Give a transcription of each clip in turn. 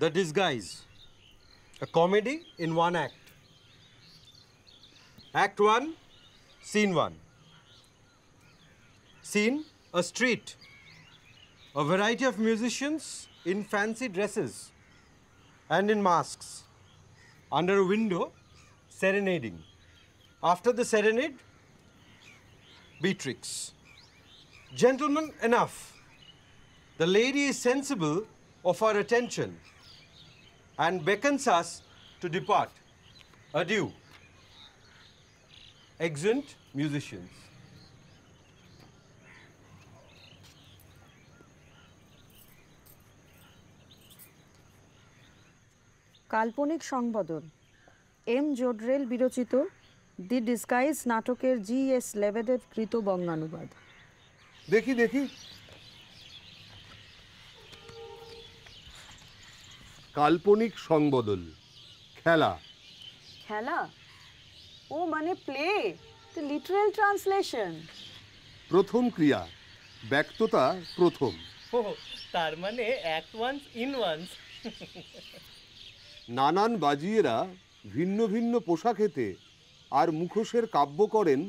The Disguise, a comedy in one act. Act 1, Scene 1. Scene, a street. A variety of musicians in fancy dresses and in masks, under a window, serenading. After the serenade, Beatrix. Gentlemen, enough. The lady is sensible of our attention and beckons us to depart. Adieu. Exeunt musicians. কাল্পনিক সংবদন M জোডরেল বিরচিত দি disguise নাটকের GS. লেবেডেভ কৃত বঙ্গানুবাদ। দেখি দেখি। কাল্পনিক সংবদল, খেলা। খেলা? ও মানে play, the literal translation. প্রথম ক্রিয়া, ব্যক্ততা প্রথম। ও তার মানে অ্যাক্ট ওয়ান্স ইন ওয়ান্স। নানান বাজিয়েরা ভিন্ন ভিন্ন পোশাকেতে আর মুখোশের কাব্য করেন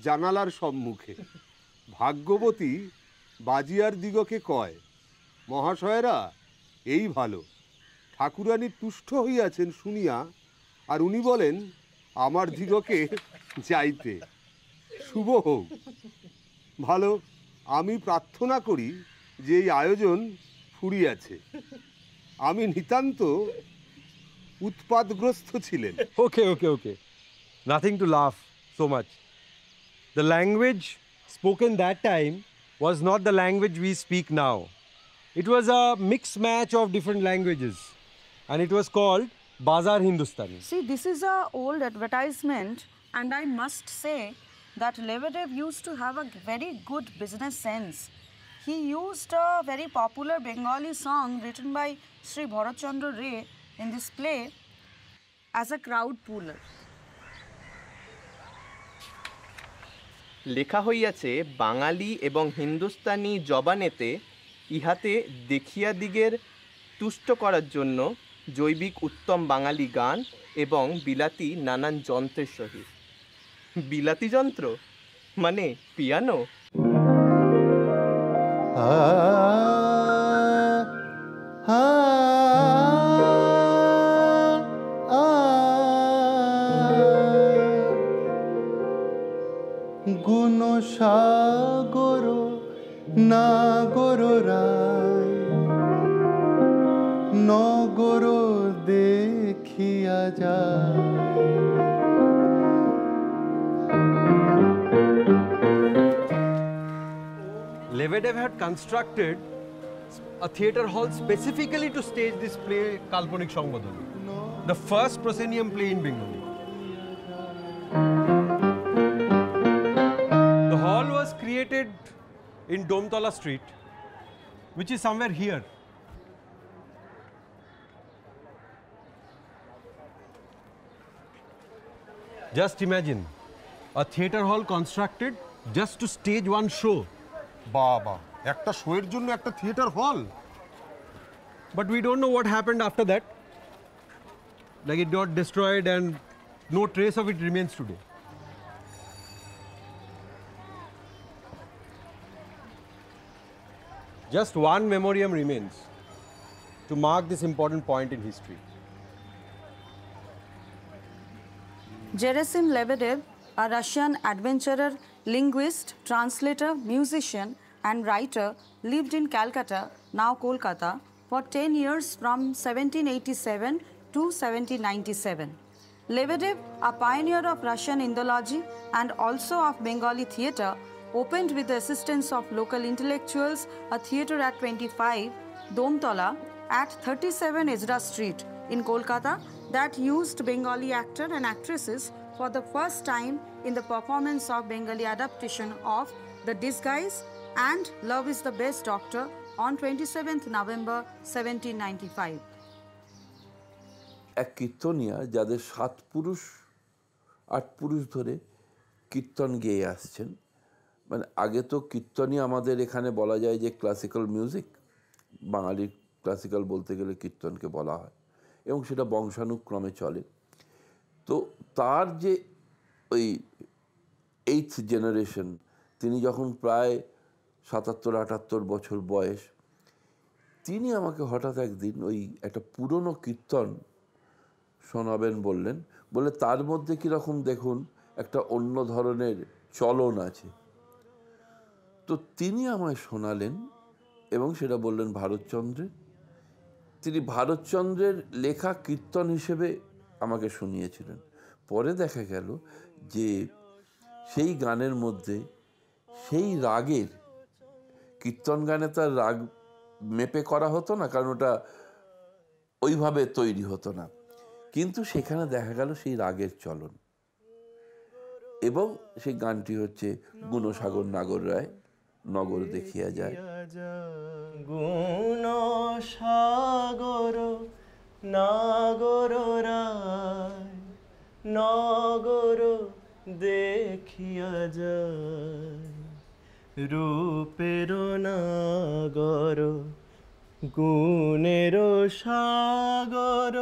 জানালার সম্মুখে। ভাগ্যবতী বাজিয়ার দিগকে কয়, মহাশয়েরা এই ভালো, ঠাকুরানী তুষ্ট হইয়াছেন শুনিয়া, আর উনি বলেন আমার দিগকে যাইতে, শুভ হোক। ভালো, আমি প্রার্থনা করি যে এই আয়োজন ফুরিয়াছে। আমি নিতান্ত উৎপাতগ্রস্ত ছিলেন। Okay. Nothing to laugh so much. The language spoken that time was not the language we speak now. It was a mixed match of different languages, and it was called Bazar Hindustani. See, this is a old advertisement, and I must say that Lebedev used to have a very good business sense. He used a very popular Bengali song written by Sri Bharat Chandra Ray in this play as a crowd puller. লেখা হইয়াছে বাঙালি এবং হিন্দুস্তানি জবানেতে, ইহাতে দেখিয়া দিগের তুষ্ট করার জন্য জৈবিক উত্তম বাঙালি গান এবং বিলাতি নানান যন্ত্রের সহিত। বিলাতি যন্ত্র মানে পিয়ানো। গুণসাগর নাগর রায় নগর দেখিয়া যায়। Lebedev had constructed a theatre hall specifically to stage this play, Kalpanik Sangbodhan, the first proscenium play in Bengali. The hall was created in Domtala Street, which is somewhere here. Just imagine, a theatre hall constructed just to stage one show. বাবা, একটা শোয়ের জন্য একটা theatre হল? But we don't know what happened after that. Like it got destroyed and no trace of it remains today. Just one memoriam remains to mark this important point in history. Gerasim Lebedev, a Russian adventurer, linguist, translator, musician, and writer, lived in Calcutta, now Kolkata, for 10 years from 1787 to 1797. Lebedev, a pioneer of Russian Indology and also of Bengali theatre, opened with the assistance of local intellectuals a theatre at 25 Domtala at 37 Ezra Street in Kolkata that used Bengali actor and actresses for the first time in the performance of Bengali adaptation of The Disguise and Love is the Best Doctor on 27th November 1795. এক কীর্তনিয়া যাদের 7 পুরুষ 8 পুরুষ ধরে কীর্তন গেয়ে আসছেন। মানে আগে তো কীর্তনই আমাদের এখানে বলা যায় যে ক্লাসিক্যাল মিউজিক, বাঙালির ক্লাসিক্যাল বলতে গেলে কীর্তনকে বলা হয়, এবং সেটা বংশানুক্রমে চলে। তো তার যে ওই 8th জেনারেশন, তিনি যখন প্রায় 77-78 বছর বয়স, তিনি আমাকে হঠাৎ একদিন ওই একটা পুরনো কীর্তন শোনাবেন বললেন। বলে তার মধ্যে কীরকম দেখুন একটা অন্য ধরনের চলন আছে। তো তিনি আমায় শোনালেন এবং সেটা বললেন ভারতচন্দ্রের। তিনি ভারতচন্দ্রের লেখা কীর্তন হিসেবে আমাকে শুনিয়েছিলেন। পরে দেখা গেল যে সেই গানের মধ্যে সেই রাগের, কীর্তন গানে তার রাগ মেপে করা হতো না, কারণ ওটা ওইভাবে তৈরি হতো না, কিন্তু সেখানে দেখা গেল সেই রাগের চলন। এবং সেই গানটি হচ্ছে গুণসাগর নাগর রায়, নগর দেখিয়া যায়। গুণসাগর নাগর রায়, নগর দেখিয়া যায়, রূপের নাগর গুণের সাগর,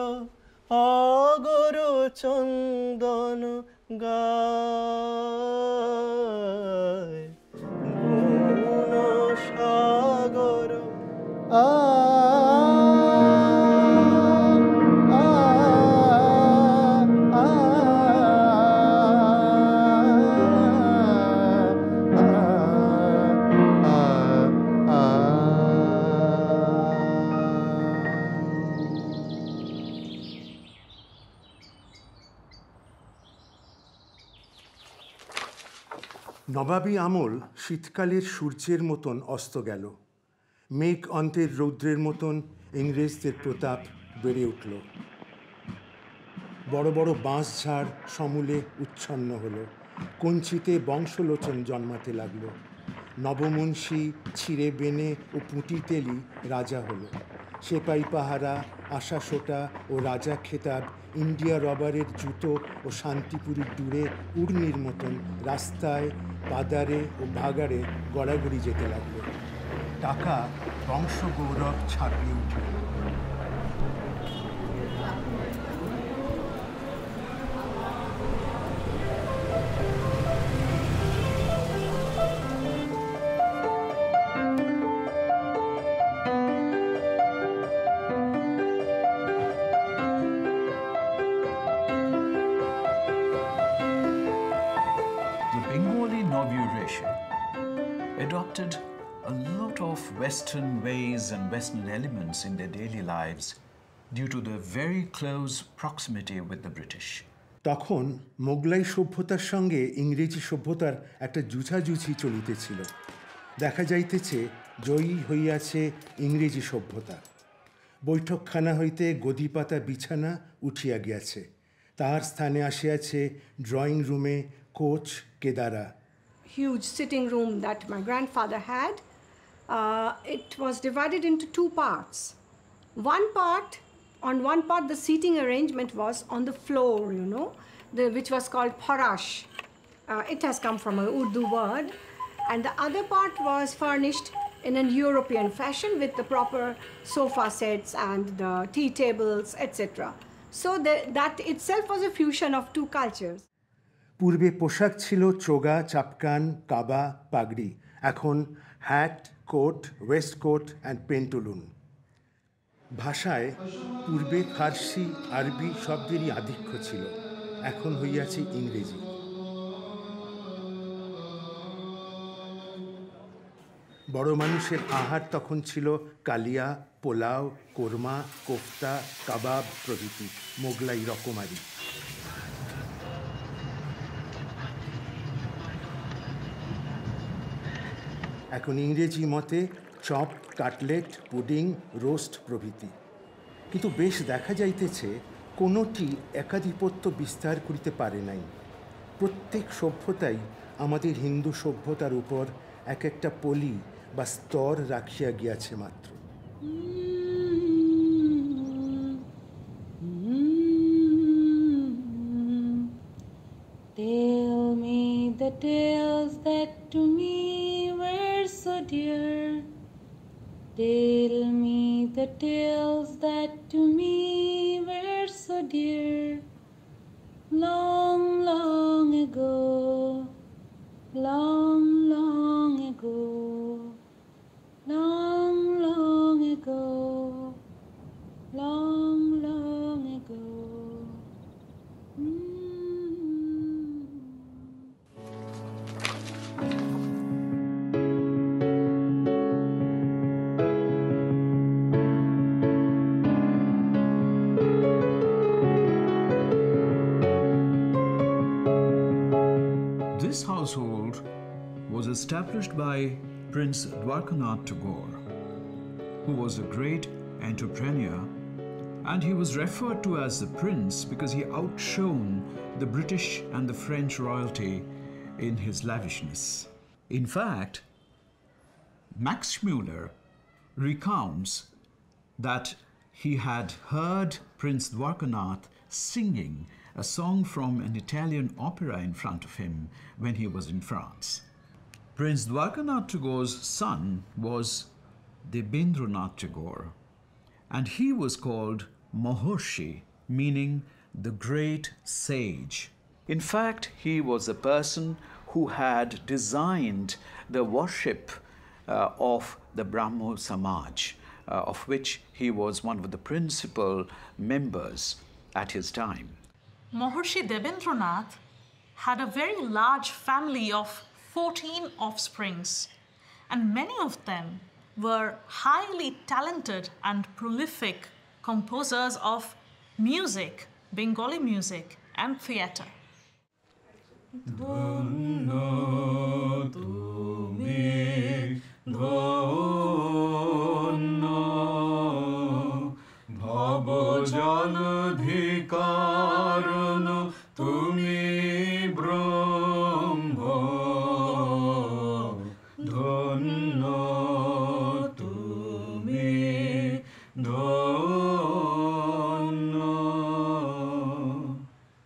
অগর চন্দন গায়, গুণ সাগর। নবাবী আমল শীতকালের সূর্যের মতন অস্ত গেল। মেঘ অন্তের রৌদ্রের মতন ইংরেজদের প্রতাপ বেড়ে উঠল। বড় বড় বাঁশঝাড় সমূলে উচ্ছন্ন হলো। কঞ্চিতে বংশলোচন জন্মাতে লাগল। নবমুন্সি, ছিঁড়ে বেনে ও পুঁটি তেলি রাজা হলো। সেপাই পাহারা, আশাসোটা ও রাজা খেতাব ইন্ডিয়া রবারের জুতো ও শান্তিপুরীর দূরে উড়নির মতন রাস্তায়, বাদারে ও ভাগাড়ে গড়াগড়ি যেতে লাগল। টাকা বংশ গৌরব ছাপিয়ে উঠল। Adopted a lot of Western ways and Western elements in their daily lives due to their very close proximity with the British. তখন মোগলাই সভ্যতার সঙ্গে ইংরেজি সভ্যতার একটা জুঝাজুঝি চলিতেছিল। দেখা যাইতেছে জয়ী হইয়াছে ইংরেজি সভ্যতা। বৈঠকখানা হইতে গদিপাতা বিছানা উঠিয়া গিয়াছে, তাহার স্থানে আসিয়াছে ড্রয়িং রুমে coach Kedara. Huge sitting room that my grandfather had. It was divided into two parts. On one part, the seating arrangement was on the floor, which was called parash. It has come from an Urdu word. And the other part was furnished in an European fashion with the proper sofa sets and the tea tables, etc. So that itself was a fusion of two cultures. পূর্বে পোশাক ছিল চোগা, চাপকান, কাবা, পাগড়ি। এখন hat, coat, waistcoat and পেন্টুলুন। ভাষায় পূর্বে ফার্সি, আরবি শব্দেরই আধিক্য ছিল, এখন হইয়াছে ইংরেজি। বড় মানুষের আহার তখন ছিল কালিয়া, পোলাও, কোরমা, কোফতা, কাবাব প্রভৃতি মোগলাই রকমারি। এখন ইংরেজি মতে চপ, কাটলেট, পুডিং, রোস্ট প্রভৃতি। কিন্তু বেশ দেখা যাইতেছে কোনোটি একাধিপত্য বিস্তার করিতে পারে নাই। প্রত্যেক সভ্যতাই আমাদের হিন্দু সভ্যতার উপর এক একটা পলি বা স্তর রাখিয়া গিয়াছে মাত্র। Tell me the tales that to me were so dear. Tell me the tales that to me were so dear. Long, long ago, long, long ago, long, long ago, long, long ago. This household was established by Prince Dwarkanath Tagore, who was a great entrepreneur, and he was referred to as the prince because he outshone the British and the French royalty in his lavishness. In fact, Max Muller recounts that he had heard Prince Dwarkanath singing a song from an Italian opera in front of him when he was in France. Prince Dwarkanath Tagore's son was Debendranath Tagore, and he was called Mahorshi, meaning the great sage. In fact, he was a person who had designed the worship of the Brahmo Samaj, of which he was one of the principal members at his time. Mahorshi Debendranath had a very large family of 14 offsprings, and many of them were highly talented and prolific composers of music, Bengali music, and theatre.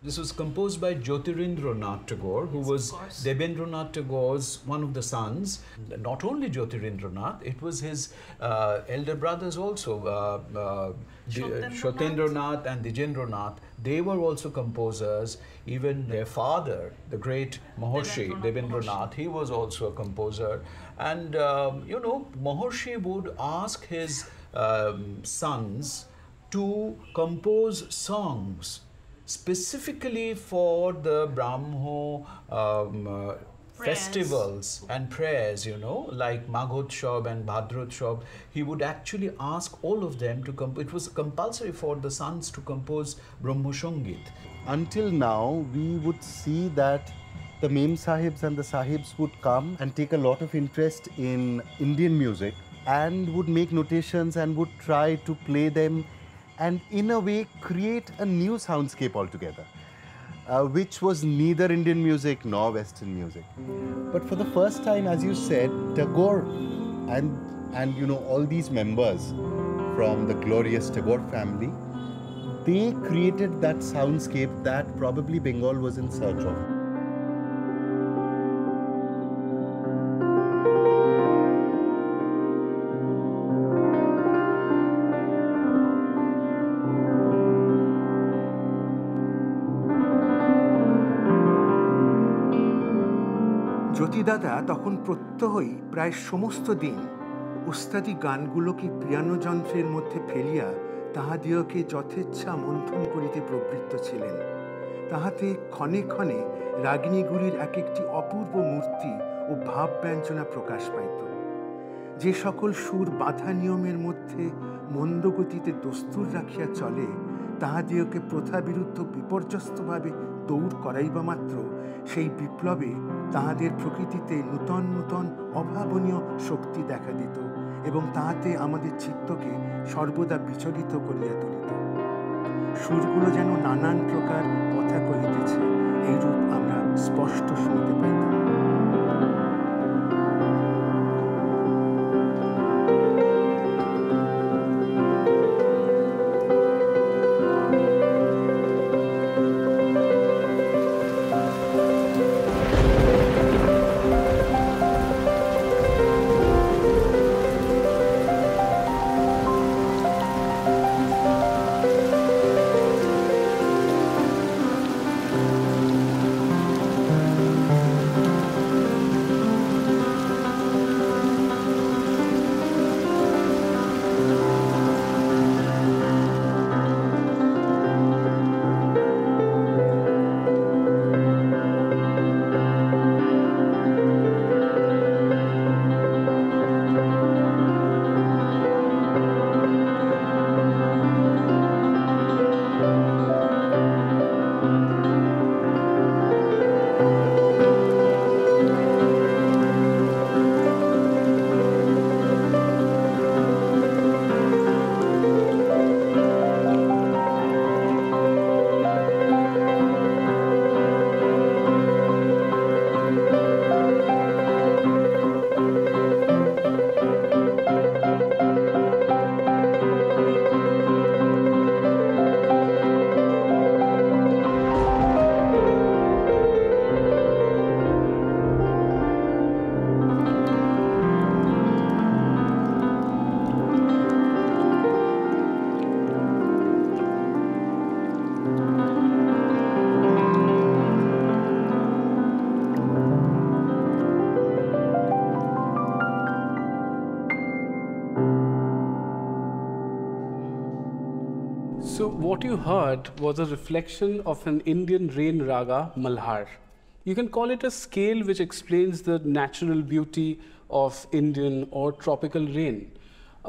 This was composed by Jyotirindranath Tagore, who was Debendranath Tagore's one of the sons. Not only Jyotirindranath, it was his elder brothers also, Shotendranath and Dijendranath. They were also composers. Even their father, the great Mahorshi Debendranath, he was also a composer. And, you know, Mahorshi would ask his sons to compose songs specifically for the Brahmo festivals and prayers, you know, like Maghotshav and Bhadrotshav. He would actually ask all of them to compose. It was compulsory for the sons to compose Brahmo Sangit. Until now, we would see that the Mem Sahibs and the Sahibs would come and take a lot of interest in Indian music and would make notations and would try to play them and in a way create a new soundscape altogether, which was neither Indian music nor Western music. But for the first time, as you said, Tagore and you know, all these members from the glorious Tagore family, they created that soundscape that probably Bengal was in search of. জ্যোতিদাদা তখন প্রত্যহই প্রায় সমস্ত দিন উস্তাদি গানগুলোকে piano যন্ত্রের মধ্যে ফেলিয়া তাহাদিওকে যথেচ্ছা মন্থন করিতে প্রবৃত্ত ছিলেন। তাহাতে ক্ষণে ক্ষণে রাগিণীগুলির এক একটি অপূর্ব মূর্তি ও ভাব ব্যঞ্জনা প্রকাশ পাইত। যে সকল সুর বাধা নিয়মের মধ্যে মন্দগতিতে দস্তুর রাখিয়া চলে, তাহাদিওকে প্রথাবিরুদ্ধ বিপর্যস্তভাবে দৌড় করাইবা মাত্র সেই বিপ্লবে তাহাদের প্রকৃতিতে নূতন নূতন অভাবনীয় শক্তি দেখা দিত এবং তাহাতে আমাদের চিত্তকে সর্বদা বিচলিত করিয়া তুলিত। সুরগুলো যেন নানান প্রকার কথা কহিতেছে, এইরূপ আমরা স্পষ্ট শুনতে পাইতাম। So what you heard was a reflection of an Indian rain raga, Malhar. You can call it a scale which explains the natural beauty of Indian or tropical rain.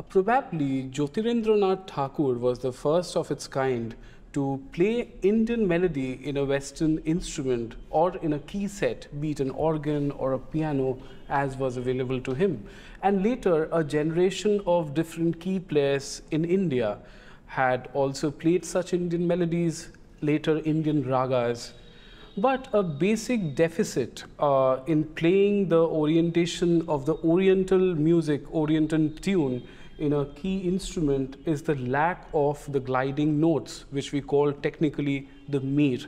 Probably Jyotirindranath Thakur was the first of its kind to play Indian melody in a Western instrument or in a key set, be it an organ or a piano, as was available to him. And later, a generation of different key players in India had also played such Indian melodies, later Indian ragas. But a basic deficit in playing the orientation of the Oriental music, Oriental tune in a key instrument is the lack of the gliding notes, which we call technically the mir.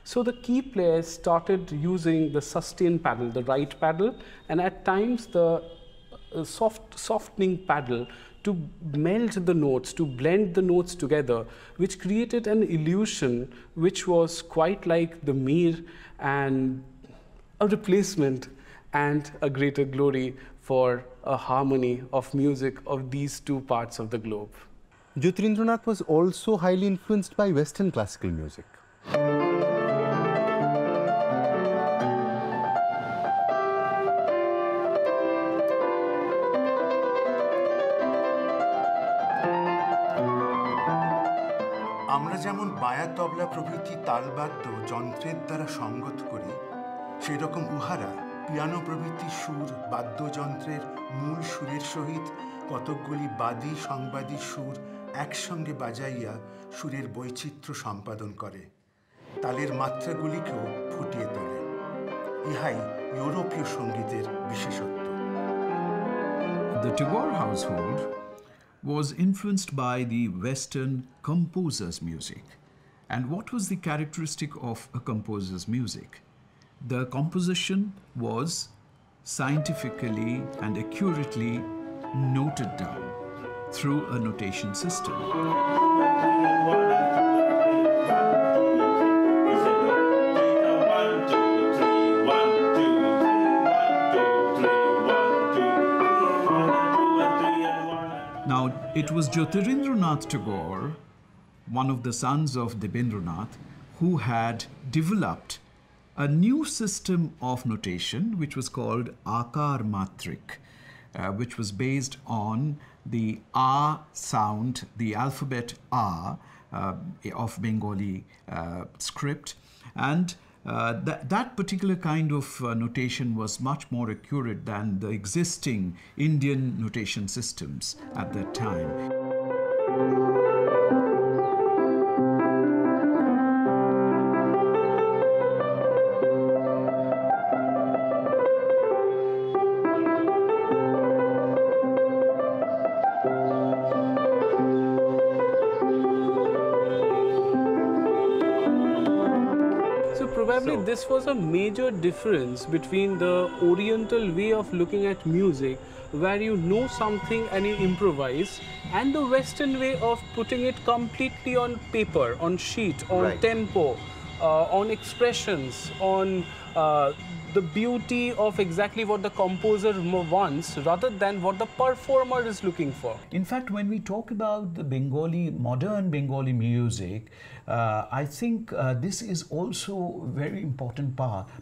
So the key players started using the sustain paddle, the right paddle, and at times the softening paddle to melt the notes, to blend the notes together, which created an illusion which was quite like the mir and a replacement and a greater glory for a harmony of music of these two parts of the globe. Jyotirindranath was also highly influenced by Western classical music. আমরা যেমন বায়া তবলা প্রভৃতি তালবাদ্য যন্ত্রের দ্বারা সঙ্গত করি, সেই রকম উহারা পিয়ানো প্রভৃতি সুর বাদ্যযন্ত্রের মূল সুরের সহিত কতকগুলি বাদী সংবাদী সুর একসঙ্গে বাজাইয়া সুরের বৈচিত্র্য সম্পাদন করে, তালের মাত্রাগুলিকেও ফুটিয়ে তোলে। ইহাই ইউরোপীয় সঙ্গীতের বিশেষত্ব। The Tagore household was influenced by the Western composer's music. And what was the characteristic of a composer's music? The composition was scientifically and accurately noted down through a notation system. Now, it was Jyotirindranath Tagore, one of the sons of Debendranath, who had developed a new system of notation which was called Akar Matrik, which was based on the A sound, the alphabet A of Bengali script, and that particular kind of notation was much more accurate than the existing Indian notation systems at that time. Probably this was a major difference between the Oriental way of looking at music, where you know something and you improvise, and the Western way of putting it completely on paper, on sheet, on tempo, on expressions, on the beauty of exactly what the composer wants rather than what the performer is looking for. In fact, when we talk about the Bengali, modern Bengali music, I think this is also a very important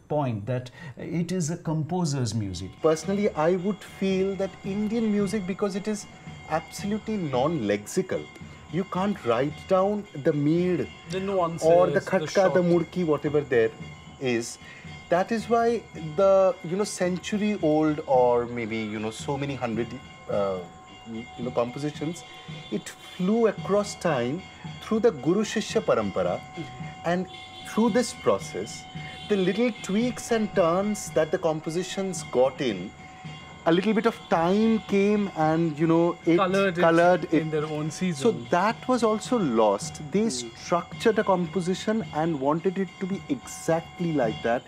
point that it is a composer's music. Personally, I would feel that Indian music, because it is absolutely non-lexical, you can't write down the mir, the nuances, or the khatka, the murki, whatever there is. That is why the century-old or maybe so many hundred compositions, it flew across time through the Guru Shishya Parampara, and through this process, the little tweaks and turns that the compositions got in, a little bit of time came and it colored it in their own season. So that was also lost. They structured a composition and wanted it to be exactly like that.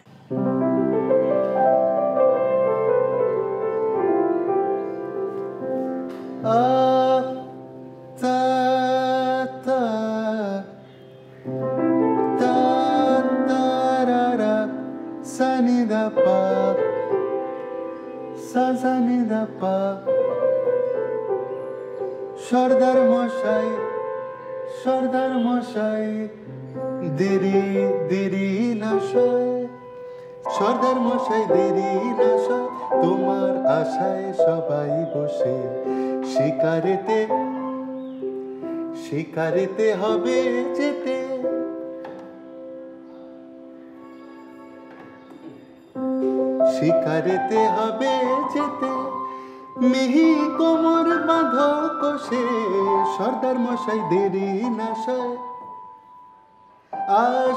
সর্দার মশাই দেরি দেরি না সয়, সর্দার মশাই দেরি না সয়, তোমার আশায় সবাই বসে শিকারেতে শিকারেতে হবে যেতে। শিকারেতে হবে যেতে, মিহি কোমর বাঁধ কষে, সর্দার মশাই দেরি না সয়,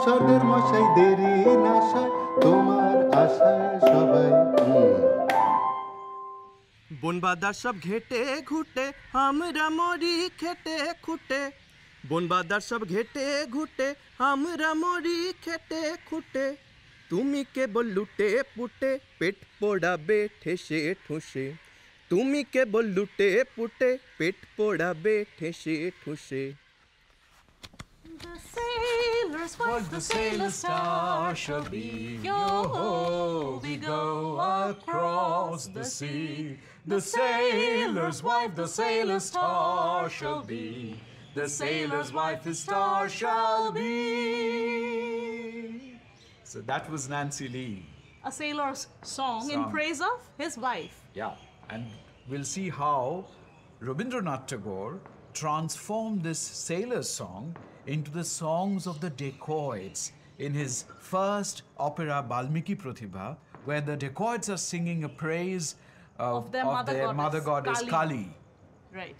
সর্দার মশাই দেরি না সয়, তোমার আশায় সবাই। বনবাদার সব ঘেটে ঘুটে আমরা মরি খেটে খুটে, বনবাদার সব ঘেটে ঘুটে আমরা মরি খেটে খুটে, তুমি কেবল লুটে পুটে পেট পোড়াবে ঠেসে ঠুসে, তুমি কেবল লুটে পুটে পেট পোড়াবে ঠেসে ঠুসে। The sailor's wife, the sailor's star shall be. Yo-ho, we go across the sea. The sailor's wife, the sailor's star shall be. The sailor's wife, his star shall be. So that was Nancy Lee. A sailor's song in praise of his wife. Yeah, and we'll see how Rabindranath Tagore transformed this sailor song into the songs of the dacoits in his first opera Balmiki Pratibha, where the dacoits are singing a praise of their mother goddess Kali. Right.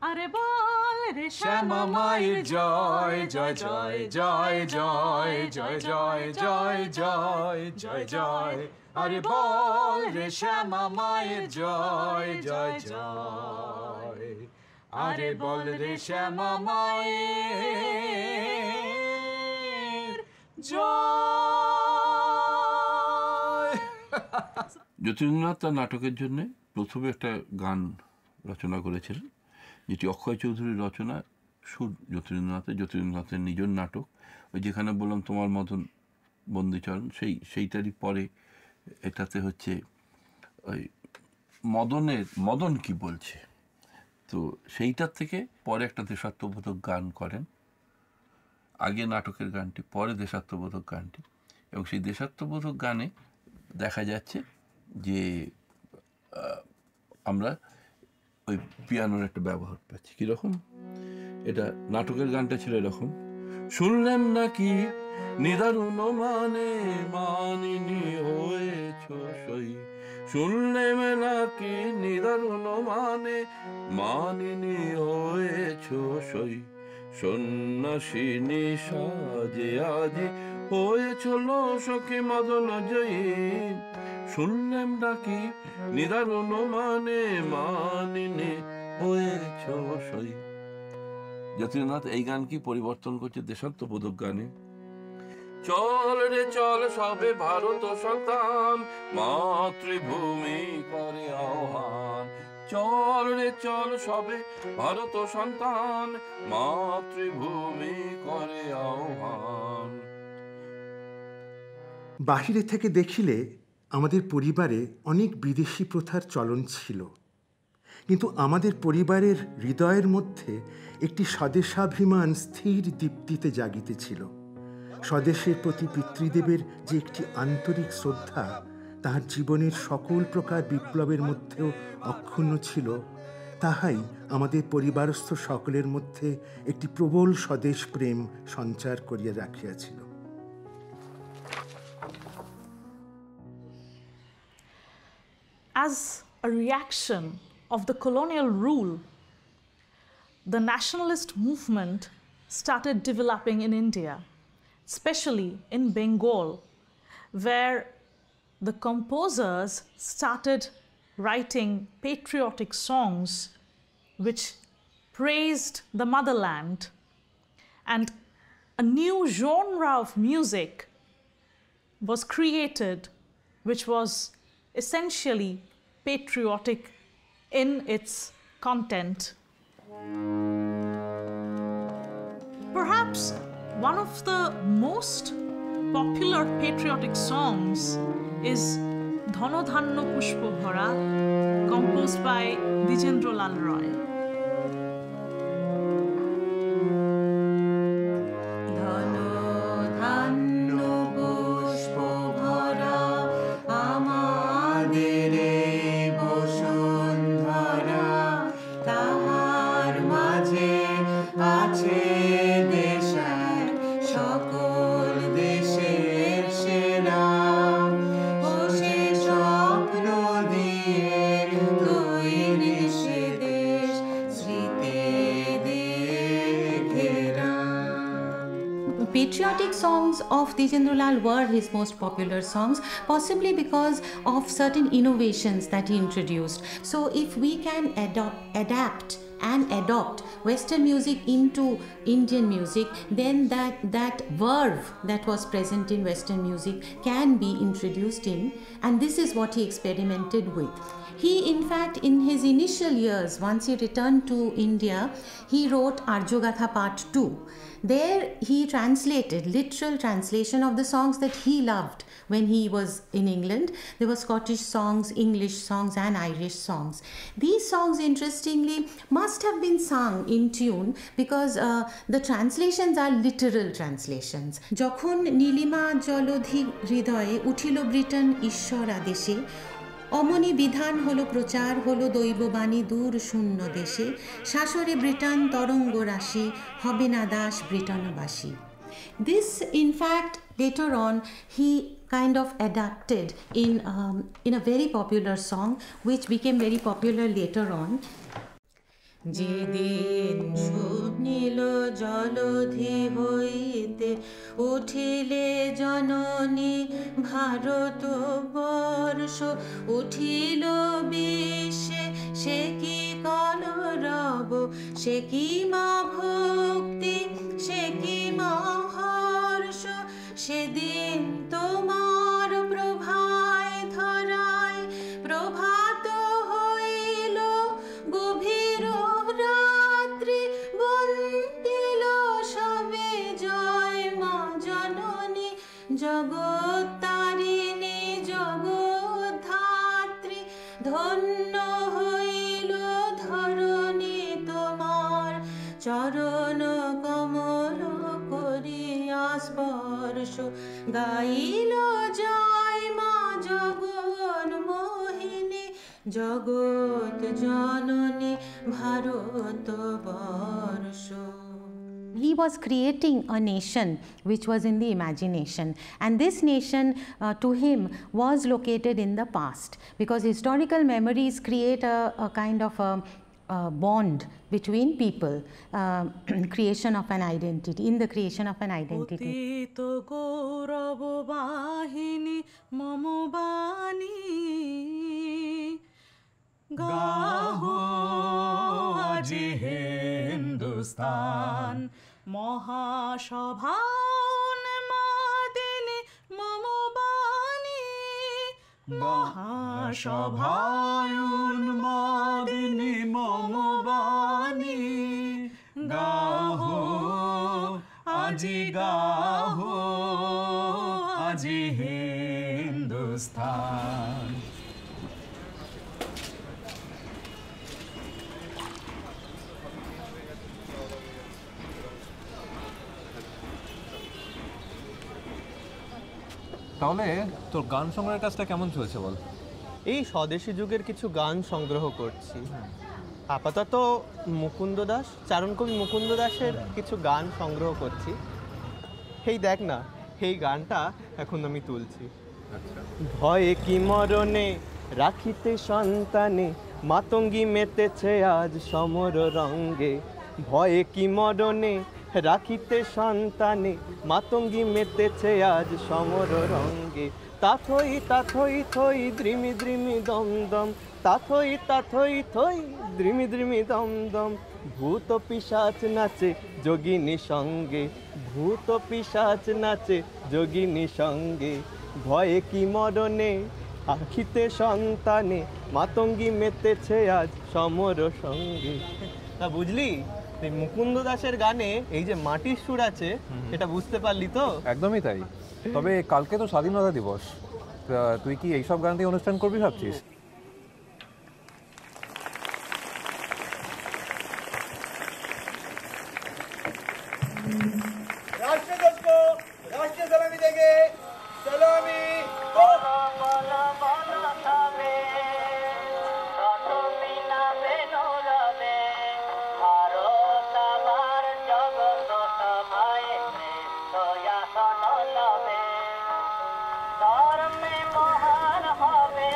Are bol re Shyama Mayer joy, joy, joy, joy, joy, joy, joy, joy, joy, joy, joy. Are bol re Shyama Mayer joy, joy, joy. Are bol re Shyama Mayer joy. Jyotirindranath তার নাটকের জন্য প্রথমে একটা গান রচনা করেছিলেন, যেটি অক্ষয় চৌধুরীর রচনা, সুর জ্যোতিরিন্দ্রনাথের নিজের নাটক। ওই যেখানে বললাম তোমার মতন বন্দিচরণ, সেইটারই পরে এটাতে হচ্ছে ওই মদন কি বলছে, তো সেইটার থেকে পরে একটা দেশাত্মবোধক গান করেন। আগে নাটকের গানটি, পরে দেশাত্মবোধক গানটি। এবং সেই দেশাত্মবোধক গানে দেখা যাচ্ছে যে আমরা ওই পিয়ানোর একটা ব্যবহার পাচ্ছি। কীরকম? এটা নাটকের গানটা ছিল এরকম: শুনলাম নাকি নিদারুণ মানে মানিনি হয়েছ সই, শুনলাম নাকি নিদারুণ মানে মানিনি হয়েছ সই, সন্ন্যাসিনী সাজে আজি হয়েছিল সখী মদন জয়ী, শুনলাম নাকি নিদারুণ মানে মানিনি হয়েছ সই। জ্যোতিরিন্দ্রনাথ এই গানকে পরিবর্তন করছে দেশাত্মবোধক গানে। চল রে চল সবে ভারত সন্তান, মাতৃভূমি করে আহ্বান, চল রে চল সবে ভারত সন্তান, মাতৃভূমি করে আহ্বান। বাহিরে থেকে দেখিলে আমাদের পরিবারে অনেক বিদেশি প্রথার চলন ছিল, কিন্তু আমাদের পরিবারের হৃদয়ের মধ্যে একটি স্বদেশাভিমান স্থির দীপ্তিতে জাগিতেছিল। স্বদেশের প্রতি পিতৃদেবের যে একটি আন্তরিক শ্রদ্ধা তাহার জীবনের সকল প্রকার বিপ্লবের মধ্যেও অক্ষুণ্ণ ছিল, তাহাই আমাদের পরিবারস্থ সকলের মধ্যে একটি প্রবল স্বদেশ প্রেম সঞ্চার করিয়া রাখিয়াছিল। As a reaction of the colonial rule, the nationalist movement started developing in India, especially in Bengal, where the composers started writing patriotic songs which praised the motherland, and a new genre of music was created which was essentially patriotic in its content. Perhaps one of the most popular patriotic songs is Dhono Dhanno Pushpo Bhora, composed by Dijendra Lal Roy. patriotic songs of Tejendralal were his most popular songs, possibly because of certain innovations that he introduced. So if we can adapt and adopt Western music into Indian music, then that verve that was present in Western music can be introduced in, and this is what he experimented with. He, in fact, in his initial years, once he returned to India, he wrote Arjogatha Part 2. There he translated, literal translation of the songs that he loved when he was in England. There were Scottish songs, English songs and Irish songs. These songs, interestingly, must have been sung in tune because the translations are literal translations. Jokhon Nilima Jalodhi Hridoye Uthilo Britain Ishwar Adeshe অমনি বিধান হলো প্রচার হলো দৈববাণী দূর শূন্য দেশে শাসরে Britain তরঙ্গ রাশি হবে না Das ব্রিটেনবাসী. This, in fact, later on he kind of adapted in a very popular song which became very popular later on. যেদিন শুনিল জলধি হইতে উঠিলে জননী ভারতবর্ষ উঠিল বিশ্বে সে কি কলরব সে কি মা ভক্তি সে কি মা হর্ষ সেদিন তোমার প্রভায় ধরায় প্রভাত হইল গভীর রাত্রি বন্দিল সবে জয় মা জননী জগত্তারিণী জগদ্ধাত্রী ধন্য হইল ধরণী তোমার চরণ কমল করিয়া স্পর্শ গাইল জয় মা জগন মোহিনী জগৎ জননী Bharatvarsha. He was creating a nation which was in the imagination, and this nation to him was located in the past because historical memories create a kind of a bond between people, creation of an identity, in the creation of an identity. অতীত গৌরব বাহিনী মম বাণী গাহো আজি হিন্দুস্তান মহাসভাউন মাদিনী মম বাণী মহাসভাউন মাদিনী মম বাণী গাহো আজি হিন্দুস্তান. তাহলে তোর গান সংগ্রহের কাজটা কেমন চলছে বল? এই স্বদেশী যুগের কিছু গান সংগ্রহ করছি। আপাতত মুকুন্দ দাস, চারণকবি মুকুন্দ দাসের কিছু গান সংগ্রহ করছি। এই দেখ না, এই গানটা এখন আমি তুলছি। ভয়ে কি মরণে রাখিতে সন্তানে মাতঙ্গী মেতেছে আজ সমর রঙ্গে। ভয়ে কি মরণে রাখিতে সন্তানে মাতঙ্গী মেতেছে আজ সমর রঙ্গে। তাথই তাথই থই দ্রিমি দ্রিমি দম দম, তাথই তাথই থই দ্রিমি দ্রিমি দম দম। ভূত পিশাচ নাচে যোগিনী সঙ্গে, ভূত পিশাচ নাচে যোগিনী সঙ্গে। ভয়ে কি মরণে রাখিতে সন্তানে মাতঙ্গী মেতেছে আজ সমর সঙ্গে। তা বুঝলি, এই মুকুন্দ দাসের গানে এই যে মাটির সুর আছে, এটা বুঝতে পারলি তো? একদমই তাই। তবে কালকে তো স্বাধীনতা দিবস, তুই কি এইসব গান দিয়ে অনুষ্ঠান করবি ভাবছিস? राष्ट्रीय सलामी देंगे। सलामी ধর্মে মহান হবে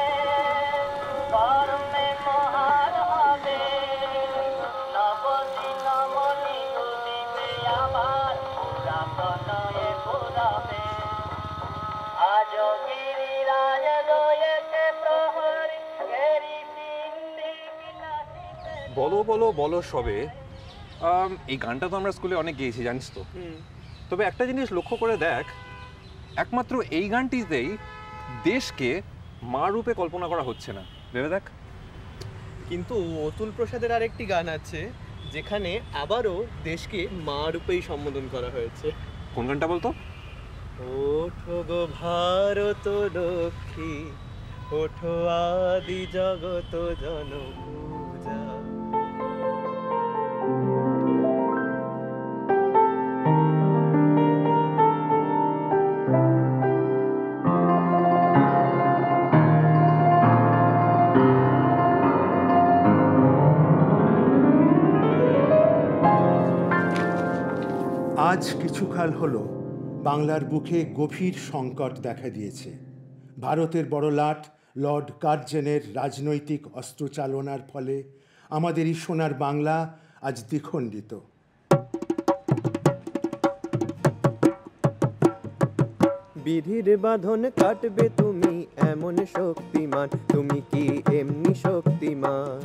বলো বলো বলো সবে এই গানটা তো আমরা স্কুলে অনেক গেয়েছি জানিস তো। তবে একটা জিনিস লক্ষ্য করে দেখ, একমাত্র এই গানটিতেই দেশকে মা রূপে কল্পনা করা হচ্ছে না, ভেবে দেখ। কিন্তু অতুল প্রসাদের আরেকটি গান আছে যেখানে আবারও দেশকে মা রূপেই সম্বোধন করা হয়েছে। কোন গানটা বলতো? ওঠো গো ভারত লক্ষ্মী, ওঠো আদি জগত জনপূজা। আজ কিছুকাল হলো বাংলার বুকে গভীর সংকট দেখা দিয়েছে। ভারতের বড় লাট লর্ড কার্জেনের রাজনৈতিক অস্ত্রচালনার ফলে আমাদের এই সোনার বাংলা আজ দ্বিখণ্ডিত। বিধির বাঁধন কাটবে তুমি এমন শক্তিমান, তুমি কি এমনি শক্তিমান?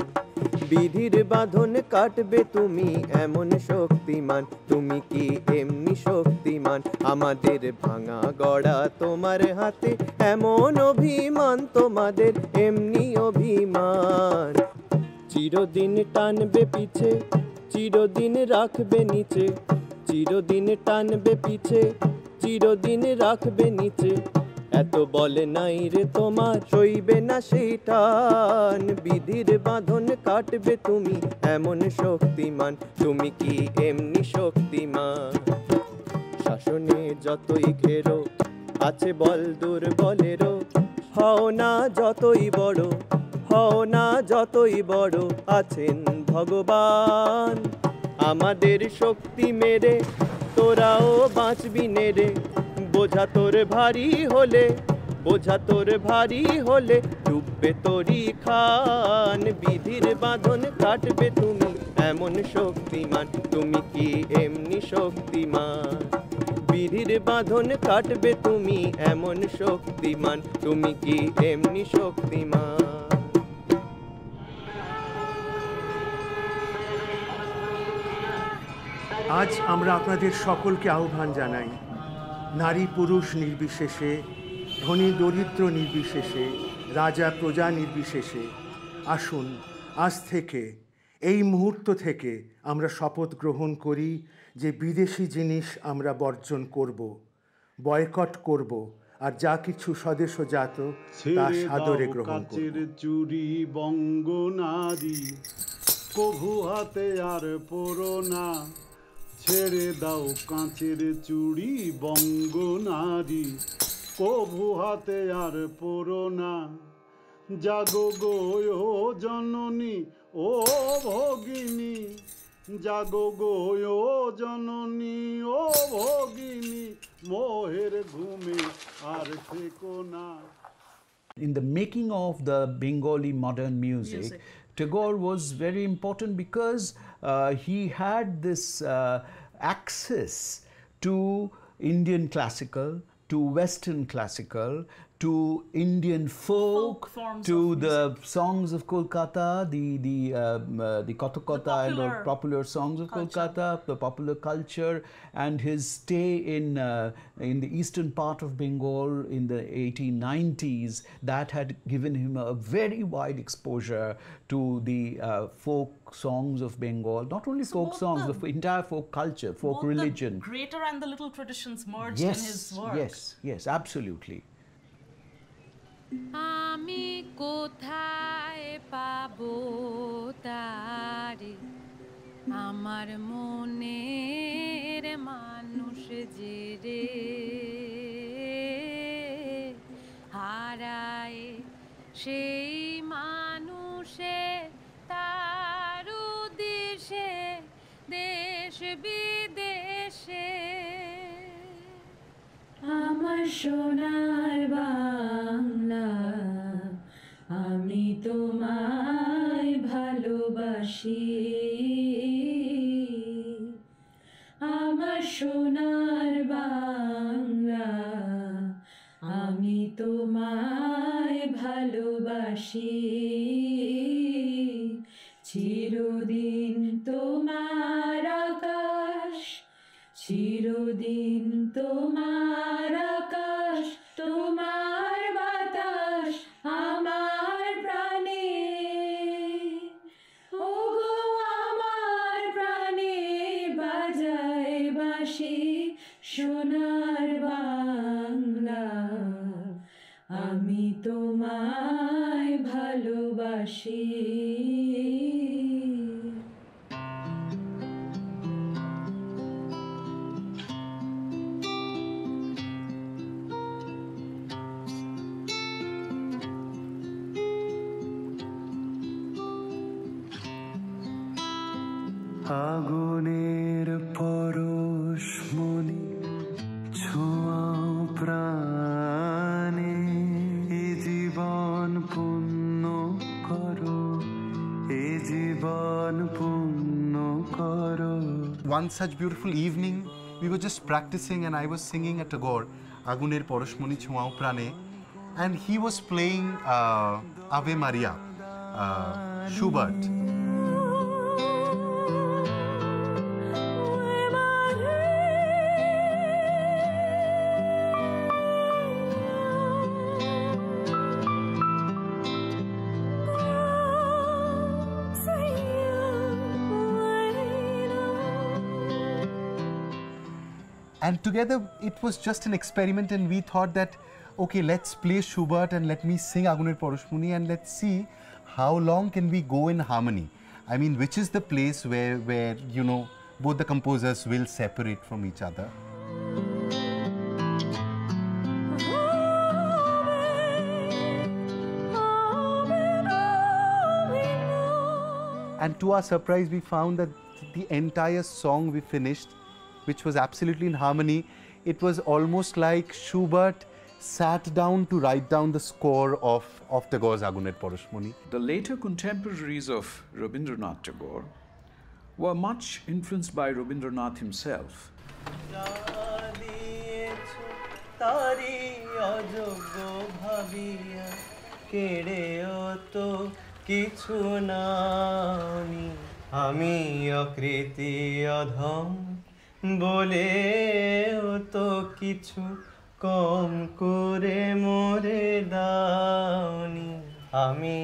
বিধির বাঁধন কাটবে তুমি এমন শক্তিমান, তুমি কি এমনি শক্তিমান? আমাদের ভাঙা গড়া তোমার হাতে, এমন অভিমান তোমাদের এমনি অভিমান। চিরদিন টানবে পিছে, চিরদিন রাখবে নিচে, চিরদিন টানবে পিছে, চিরদিন রাখবে নিচে। এত বলে নাই রে তোমার, সইবে না সেই টান। বিধির বাঁধন কাটবে তুমি এমন শক্তিমান, তুমি কি এমনি শক্তিমান? শাসনে যতই ঘেরো আছে বল দুর্বলেরও, হও না যতই বড়, হও না যতই বড়, আছেন ভগবান। আমাদের শক্তি মেরে তোরাও বাঁচবি নেড়ে, বোঝা তোর ভারী হলে, বোঝা তোর ভারী হলে ডুববে তোরই খান। বিধির বাঁধন কাটবে তুমি এমন শক্তিমান, তুমি কি এমনি শক্তিমান? বিধির বাঁধন কাটবে তুমি এমন শক্তিমান, তুমি কি এমনি শক্তিমান? আজ আমরা আপনাদের সকলকে আহ্বান জানাই, নারী পুরুষ নির্বিশেষে, ধনী দরিদ্র নির্বিশেষে, রাজা প্রজা নির্বিশেষে, আসুন আজ থেকে, এই মুহূর্ত থেকে আমরা শপথ গ্রহণ করি যে বিদেশি জিনিস আমরা বর্জন করব, বয়কট করব, আর যা কিছু স্বদেশজাত তা সাদরে গ্রহণ করব। চুরি বঙ্গ নারী কভু হাতে আর পরো না, ছেড়ে দাও কাঁচের চুড়ি বঙ্গ নারী কভু হাতে আর পরো না। জাগো গো ও জননী ও ভগিনী, জাগো গো ও জননী ও ভগিনী, মোহের ঘুমে আর থেকো না। In the making of the Bengali modern music, Tagore was very important because he had this access to Indian classical, to Western classical, to Indian folk to the songs of Kolkata, the Kathakatha and the popular songs of Kolkata, the popular culture, and his stay in the eastern part of Bengal in the 1890s, that had given him a very wide exposure to the folk songs of Bengal. Not only folk songs, the entire folk culture, folk religion. The greater and the little traditions merged in his work. Yes, absolutely. আমি কোথায় পাবো তারে, আমার মনের মানুষ যে রে, হারায় সেই মানুষে তার দেশে দেশ বিদেশে। আমার সোনার বাংলা, আমি তোমায় ভালোবাসি। আমার সোনার বাংলা, আমি তোমায় ভালোবাসি। চিরদিন চিরদিন তোমার আকাশ তোমার বাতাস আমার প্রাণে, ওগো আমার প্রাণে বাজায় বাঁশি সোনার বাংলা, আমি তোমায় ভালোবাসি। আগুনের পরশমণি ছোঁয়াও প্রাণে, এ জীবন পূর্ণ করো, এ জীবন পূর্ণ করো। One such beautiful evening, we were just practicing and I was singing a Tagore, Aguner Poroshmoni Chhoao Prane, and he was playing Ave Maria, Schubert. And together it was just an experiment, and we thought that, okay, let's play Schubert and let me sing Aguner Poroshmoni and let's see how long can we go in harmony. I mean, which is the place where you know, both the composers will separate from each other. And to our surprise, we found that the entire song we finished, which was absolutely in harmony, it was almost like Schubert sat down to write down the score of Tagore's Aguner Poroshmoni. The later contemporaries of Rabindranath Tagore were much influenced by Rabindranath himself. তারি অযোগ্য ভাবিয়া কেড়েও তো কিছু নামি, আমি অকৃতি অধম বলেও তো কিছু কম করে মোরে দাওনি, আমি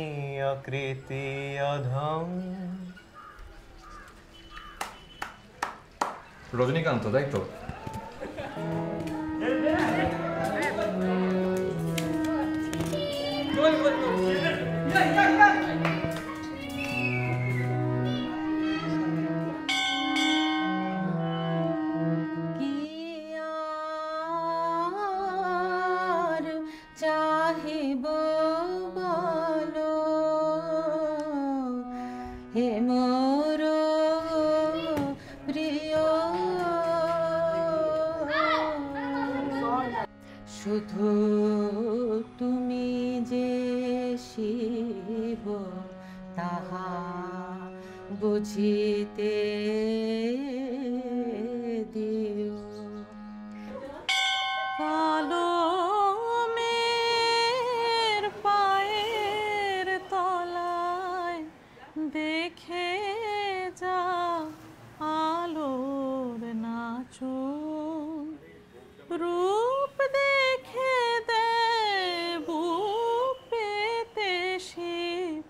অকৃতি অধম। রজনীকান্ত, তাই তো? চাহিব বলো হে মোর প্রিয়, শুধু তুমি যে শিব তাহা বুঝিতে দিও। কলমের পায়ের তলায় দেখে যা আলোর নাচন, রূপ দেখে দেব পেতে শিব,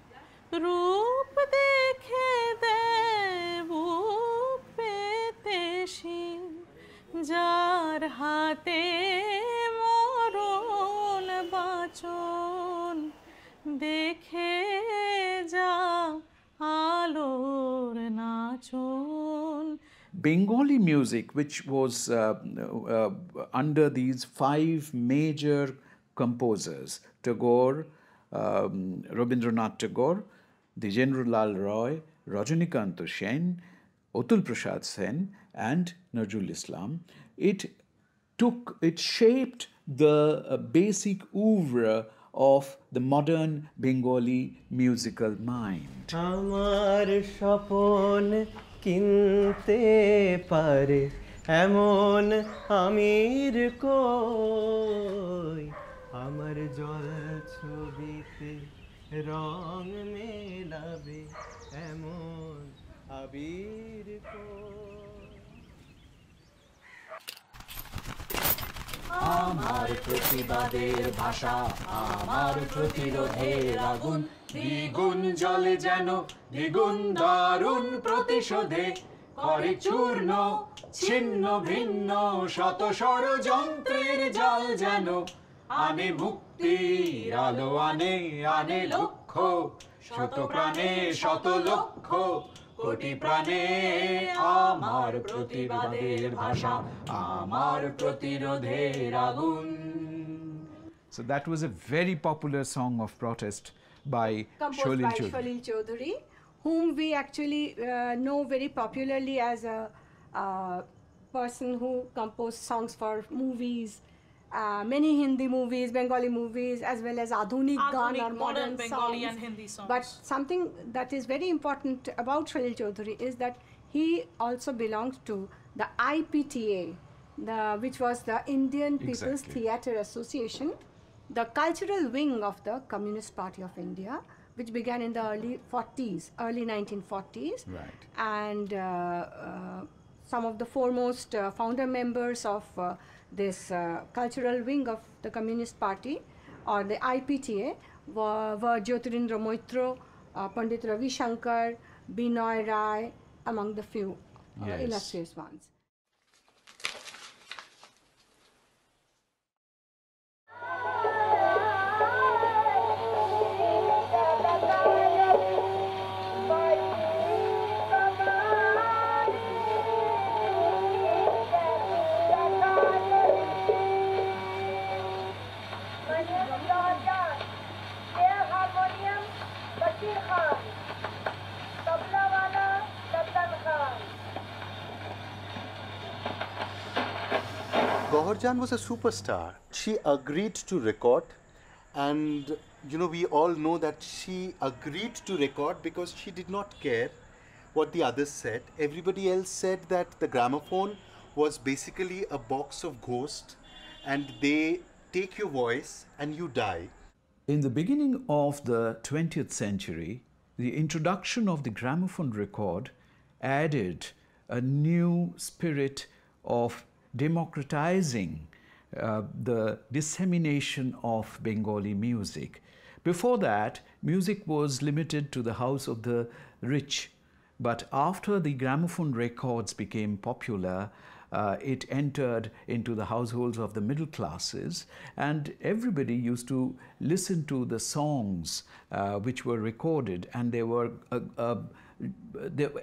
রূপ দেখে দেব পেতে শিব, যার হাতে মরণ বাঁচন, দেখে যা আলোর নাচন। Bengali music, which was under these 5 major composers, Tagore, Rabindranath Tagore, Dijendralal Roy, Rajinikanth Sen, Atul Prasad Sen, and Nazrul Islam, it shaped the basic oeuvre of the modern Bengali musical mind. আমার স্বপন কিনতে পারে এমন আমির কই, আমার জল ছবিতে রং মেলাবে এমন আবির কই। আমার প্রতিবাদের ভাষা, আমার প্রতিরোধের আগুন, দ্বিগুণ জ্বলে যেন দ্বিগুণ দারুণ প্রতিশোধে, করে চূর্ণ ছিন্ন ভিন্ন শত ষড়যন্ত্রের জাল যেন, আনে মুক্তির আলো, আনে আনে লক্ষ্য, শত প্রাণে শত লক্ষ কোটি প্রাণে আমার প্রতিবাদের ভাষা, আমার প্রতিরোধের আগুন. So that was a very popular song of protest by composed by Shalil Chaudhary, whom we actually know very popularly as a person who composed songs for movies, many Hindi movies, Bengali movies, as well as Adhunik Gaan or modern Bengali songs. and Hindi songs. But something that is very important about Shalil Chaudhary is that he also belonged to the IPTA, which was the Indian People's Theatre Association, the cultural wing of the Communist Party of India, which began in the early 1940s. Right. And some of the foremost founder members of this cultural wing of the Communist Party, or the IPTA, were Jyotirindra Moitra, Pandit Ravi Shankar, Binoy Rai, among the few illustrious ones. Gauhar Jan was a superstar. She agreed to record, and you know, we all know that she agreed to record because she did not care what the others said. Everybody else said that the gramophone was basically a box of ghosts, and they take your voice and you die. In the beginning of the 20th century, the introduction of the gramophone record added a new spirit of democratizing the dissemination of Bengali music. Before that, music was limited to the house of the rich. But after the gramophone records became popular, it entered into the households of the middle classes, and everybody used to listen to the songs which were recorded, and there were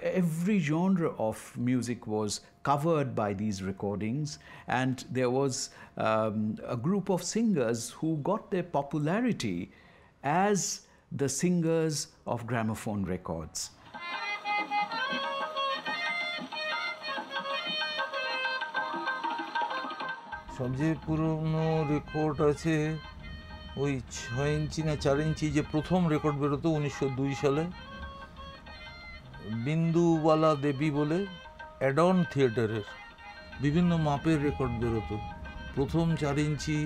every genre of music was covered by these recordings, and there was a group of singers who got their popularity as the singers of gramophone records. সবচেয়ে পুরনো record আছে ওই 6 ইঞ্চি না 4 ইঞ্চি যে প্রথম record বেরোতো 1902 সালে, বিন্দুবালা দেবী বলে অ্যাডন থিয়েটারের বিভিন্ন মাপের রেকর্ড বেরোতো। প্রথম 4 ইঞ্চি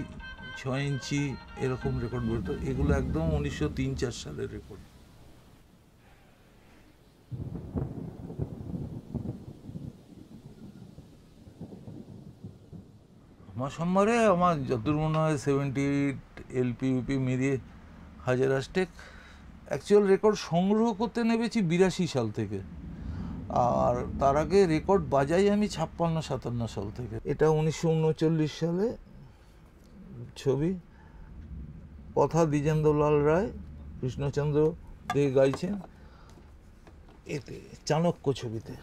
6 ইঞ্চি এরকম রেকর্ড বেরোতো। এগুলো একদম 1903-4 সালের রেকর্ড। আমার সম্মানে আমার যতদূর মনে হয় 78 এলপি ইউপি মিলিয়ে 1000 আষ্টেক অ্যাকচুয়াল রেকর্ড সংগ্রহ করতে নেমেছি 82 সাল থেকে, আর তার আগে রেকর্ড বাজাই আমি 56-57 সাল থেকে। এটা 1939 সালে ছবি, কথা দ্বিজেন্দ্রলাল রায়, কৃষ্ণচন্দ্র দে গাইছেন এতে চাণক্য ছবিতে।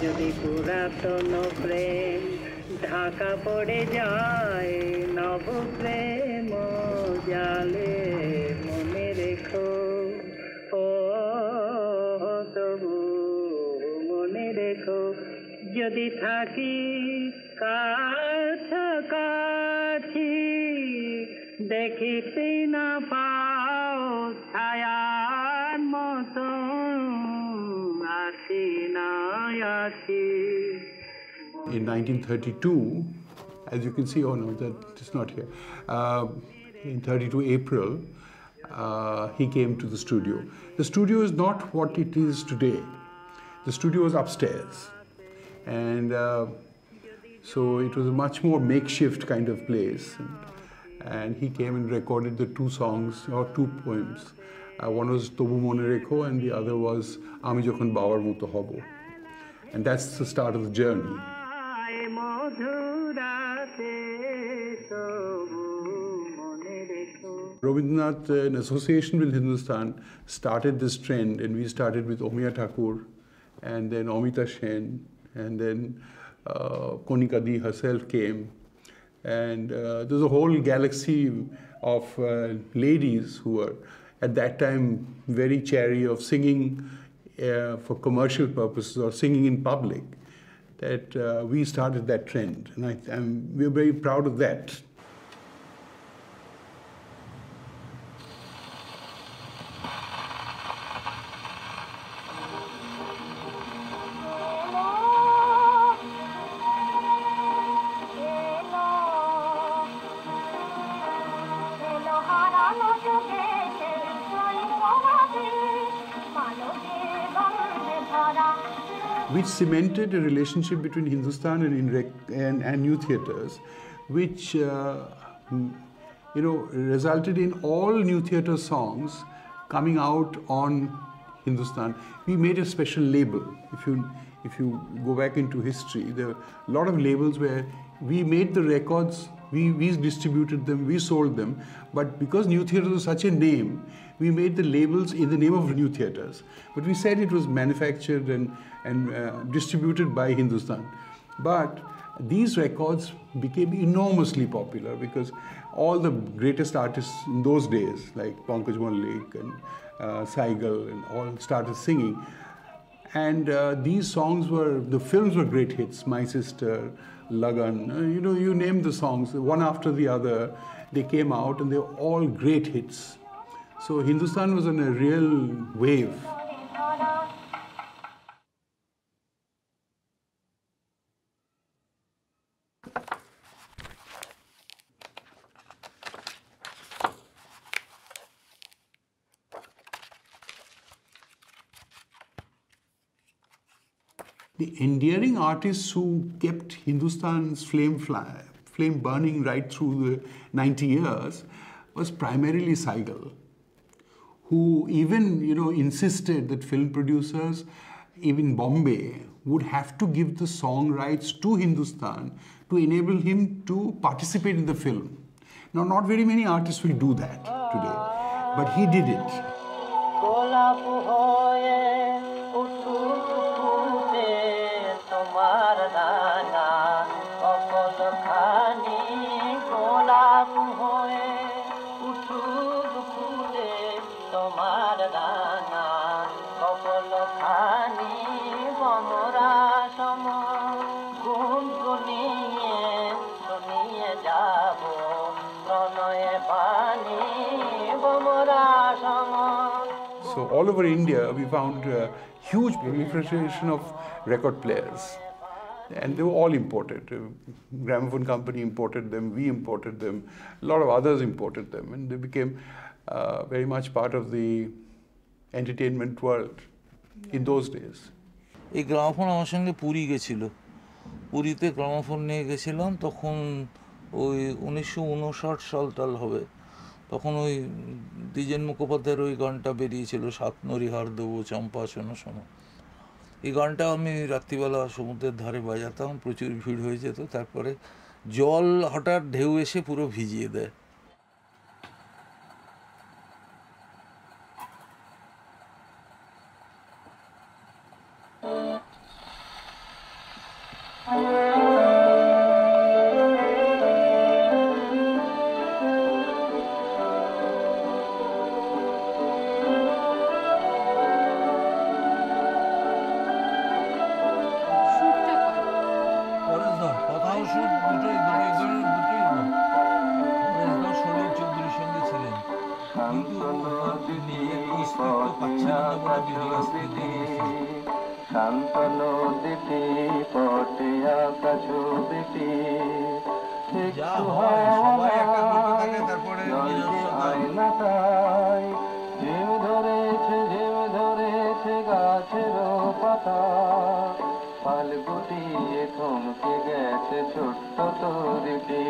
যদি পুরাতন প্রেম ঢাকা পড়ে যায়, নব প্রেম জালে মনে রেখো, ও তবু মনে রেখো, যদি থাকি কাছাকাছি দেখিতে না পাও ছায়ার মতো আছি না আছি। In 1932, as you can see, oh no, that is not here. In 32 April, he came to the studio. The studio is not what it is today. The studio was upstairs. And so it was a much more makeshift kind of place. And he came and recorded the two songs, or two poems. One was Tobu Mone Rekho and the other was Ami Jokhon Bawar Moto Hobo. And that's the start of the journey. Rabindranath, in association with Hindustan, started this trend, and we started with Omiya Thakur, and then Amita Sen, and then Konika Di herself came. And there's a whole galaxy of ladies who were at that time very chary of singing for commercial purposes or singing in public, that we started that trend. And we're very proud of that. Which cemented a relationship between Hindustan and new theatres, which resulted in all new theatre songs coming out on Hindustan. We made a special label. If you go back into history, there are a lot of labels where we made the records, we distributed them, we sold them, but because new theatres was such a name, we made the labels in the name of new theatres. But we said it was manufactured and distributed by Hindustan. But these records became enormously popular because all the greatest artists in those days, like Pankaj Malik and Saigal, and all started singing. And these songs the films were great hits. My Sister, Lagan, you name the songs, one after the other, they came out and they were all great hits. So Hindustan was on a real wave. The endearing artists who kept Hindustan's flame burning right through the 90 years was primarily Saigal, who even insisted that film producers, even Bombay, would have to give the song rights to Hindustan to enable him to participate in the film. Now, not very many artists will do that today, but he did it. So all over India, we found a huge proliferation of record players. And they were all imported. Gramophone company imported them, we imported them, a lot of others imported them, and they became very much part of the entertainment world in those days. এই gramophone আমার সঙ্গে পুরী গেছিল, পুরীতে gramophone নিয়ে গেছিলাম, তখন ওই 1959 সাল হবে, তখন ওই দ্বিজেন মুখোপাধ্যায়ের ওই গানটা বেরিয়েছিল, সাত নরিহার দেবো চম্পা শোনো শোনো। এই গানটা আমি রাত্রিবেলা সমুদ্রের ধারে বাজাতাম, প্রচুর ভিড় হয়ে যেত, তারপরে জল হঠাৎ ঢেউ এসে পুরো ভিজিয়ে দেয়। সুর দুটোই এই ধরনের দুটোই হলো। সলিল চৌধুরীর সঙ্গে ছিলেন, কিন্তু নিজের অস্তিত্ব পাচ্ছিলেন না বলে বেরিয়ে আসতে শান্ত নদীটি পটে আকাশ বেটি যা হয় সবাই একটা করতে থাকে, তারপরে আয়নাটাই ঝিম ধরেছে গাছের পাতা, পাল গুটিয়ে থমকে গেছে ছোট্ট তরিটি,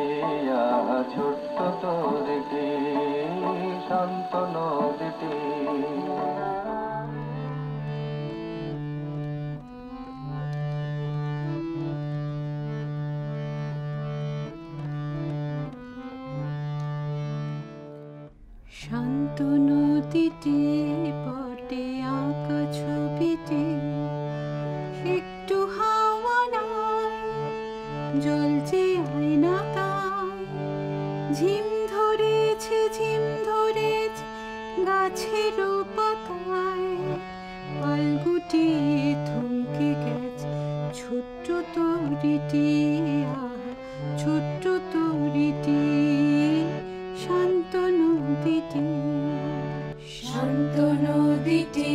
ছোট্ট তরিটি, শান্ত নদীটি। শান্ত নদীতে পটে আঁকা ছবিতে একটু হাওয়া নাই, জ্বলছে আয়না তাই, ঝিম ধরেছে গাছের পাতায়, পাল গুটিয়ে থমকে গেছে ছোট্ট তরিটি, ছোট্ট তরিটি, শান্ত নদীটি। শান্ত নদীটি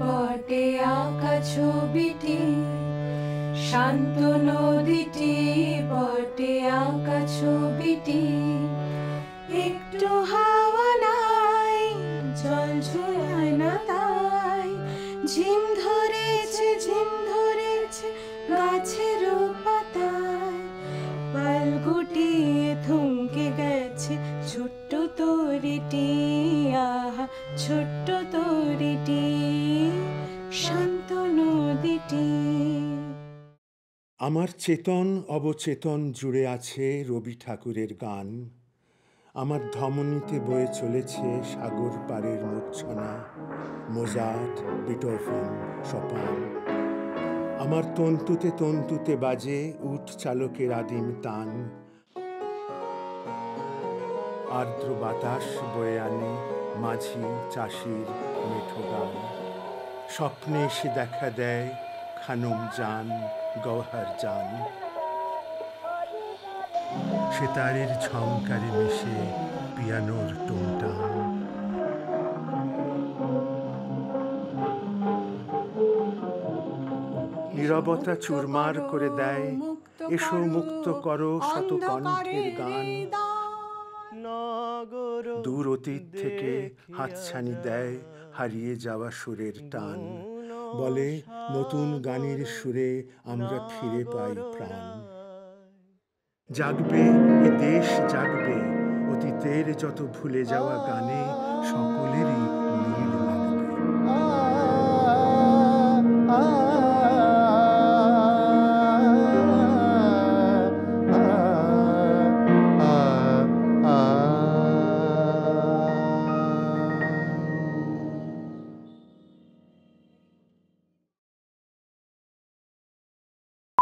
পটে আঁকা ছবিটি, শান্ত নদীটি পটে আঁকা ছবিটি, একটু হাওয়া নাই, জল ঝরায় না তাই, ঝিম ধরেছে গাছের পাতায়, পাল গুটিয়ে থমকে গেছে ছোট্ট তরিটি, ছোট্ট তরিটি, শান্ত নদীটি। আমার চেতন অবচেতন জুড়ে আছে রবি ঠাকুরের গান, আমার ধমনীতে বয়ে চলেছে সাগর পাড়ের মূর্ছনা, মোজার্ট, বিটোফেন, শোপান। আমার তন্তুতে তন্তুতে বাজে উট চালকের আদিম তান, আর্দ্র বাতাস বয়ে আনে মাঝি চাষির মেঠো গান। স্বপ্নে এসে দেখা দেয় খানম জান, গওহার জান, সেতারের ঝংকারে মিশে পিয়ানোর টুনটান। নীরবতা চুরমার করে দেয় এসো মুক্ত করো শত কণ্ঠের গান। দূর অতীত থেকে হাতছানি দেয় হারিয়ে যাওয়া সুরের টান, বলে নতুন গানের সুরে আমরা ফিরে পাই প্রাণ। জাগবে এ দেশ জাগবে, অতীতের যত ভুলে যাওয়া গানে সকল